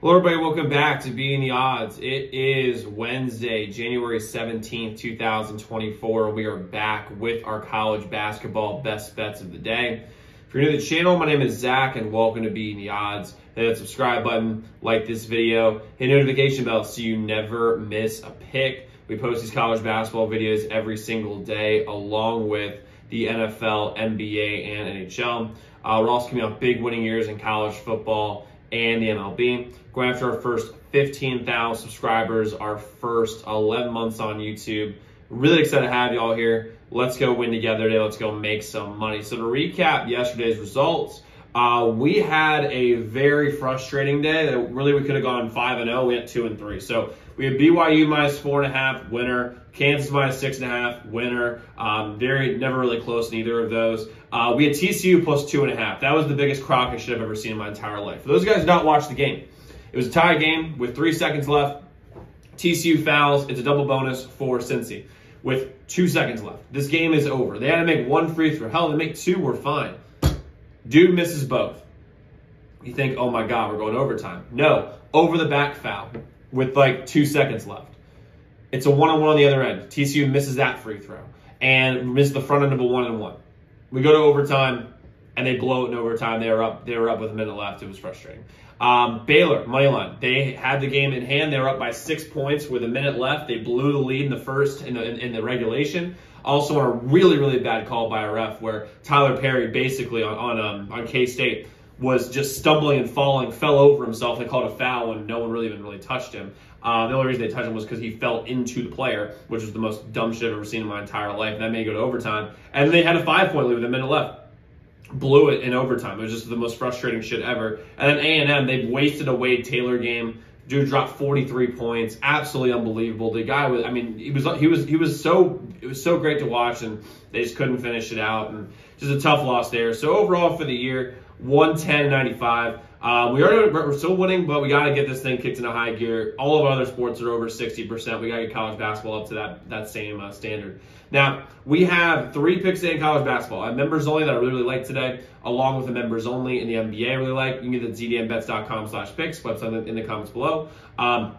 Hello everybody, welcome back to Beating the Odds. It is Wednesday, January 17th, 2024. We are back with our college basketball best bets of the day. If you're new to the channel, my name is Zach and welcome to Beating the Odds. Hit that subscribe button, like this video, hit notification bell so you never miss a pick. We post these college basketball videos every single day along with the NFL, NBA, and NHL. We're also coming off big winning years in college football and the MLB. Going after our first 15,000 subscribers, our first 11 months on YouTube. Really excited to have y'all here. Let's go win together today. Let's go make some money. So to recap yesterday's results, we had a very frustrating day that really we could have gone 5-0. We went 2-3. So we had BYU minus 4.5, winner. Kansas minus 6.5, winner. Never really close in either of those. We had TCU plus 2.5. That was the biggest crock I should have ever seen in my entire life. For those guys who not watched the game, it was a tie game with 3 seconds left. TCU fouls. It's a double bonus for Cincy with 2 seconds left. This game is over. They had to make 1 free throw. Hell, they make 2, we're fine. Dude misses both. You think, oh my God, we're going overtime. No, over the back foul with like 2 seconds left. It's a 1-on-1 on the other end. TCU misses that free throw and missed the front end of a 1-on-1. We go to overtime and they blow it in overtime. They were up with a minute left. It was frustrating. Baylor, moneyline. They had the game in hand. They were up by 6 points with a minute left. They blew the lead in the first in the regulation. Also on a really, really bad call by a ref where Tyler Perry basically on K-State was just stumbling and falling, fell over himself. They called a foul and no one really touched him. The only reason they touched him was because he fell into the player, which was the most dumb shit I've ever seen in my entire life. And that made it go to overtime. And they had a 5-point lead with a minute left. Blew it in overtime. It was just the most frustrating shit ever. And then A&M, they've wasted a Wade Taylor game. Dude dropped 43 points. Absolutely unbelievable. The guy was, I mean, it was so great to watch, and they just couldn't finish it out. And just a tough loss there. So overall for the year, 110.95. We're still winning, but we got to get this thing kicked into high gear. All of our other sports are over 60%. We got to get college basketball up to that same standard. Now, we have 3 picks today in college basketball. I have members only that I really like today, along with the members only in the NBA I really like. You can get the zdmbets.com/picks, website in the comments below. But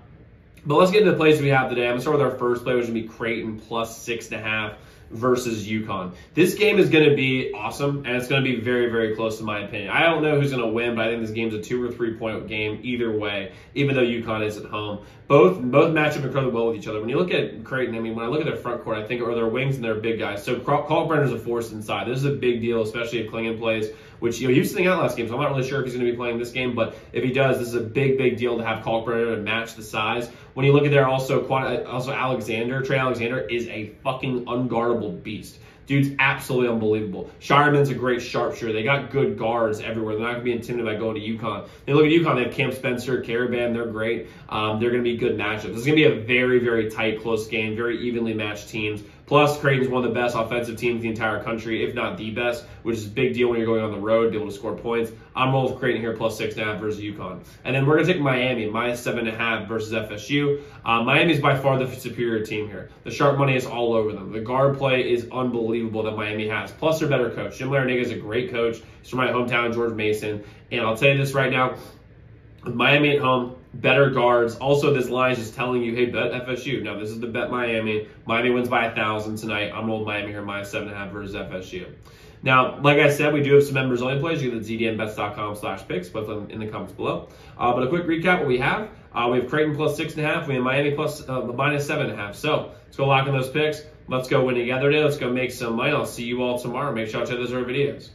let's get into the plays we have today. I'm going to start with our first play, which is going to be Creighton plus 6.5 versus UConn. This game is going to be awesome, and it's going to be very close in my opinion. I don't know who's going to win, but I think this game's a 2 or 3 point game either way, even though UConn is at home. Both match up incredibly well with each other. When you look at Creighton, I mean, when I look at their front court, I think, or their wings and their big guys. So Kalkbrenner's a force inside. This is a big deal, especially if Klingon plays, which, he was sitting out last game, so I'm not really sure if he's going to be playing this game, but if he does, this is a big deal to have Kalkbrenner and match the size. When you look at there, also Alexander, Trey Alexander is a fucking unguardable beast. Dude's absolutely unbelievable. Shireman's a great sharpshooter. They got good guards everywhere. They're not going to be intimidated by going to UConn. They look at UConn, they have Cam Spencer, Caravan. They're great. They're going to be good matchups. This is going to be a very tight, close game, very evenly matched teams. Plus, Creighton's one of the best offensive teams in the entire country, if not the best, which is a big deal when you're going on the road to be able to score points. I'm rolling with Creighton here plus 6.5 versus UConn. And then we're going to take Miami, minus 7.5 versus FSU. Miami's by far the superior team here. The sharp money is all over them. The guard play is unbelievable that Miami has. Plus, they're better coach. Jim Larrañaga is a great coach. He's from my hometown, George Mason. And I'll tell you this right now, with Miami at home, better guards. Also, this line is just telling you, hey, bet FSU. Now, this is the bet Miami. Miami wins by 1,000 tonight. I'm rolling Miami here, minus 7.5 versus FSU. Now, like I said, we do have some members only plays. You can get zdmbets.com/picks, both in the comments below. But a quick recap what we have. We have Creighton plus 6.5. We have Miami plus minus 7.5. So let's go lock in those picks. Let's go win together today. Let's go make some money. I'll see you all tomorrow. Make sure to check those other videos.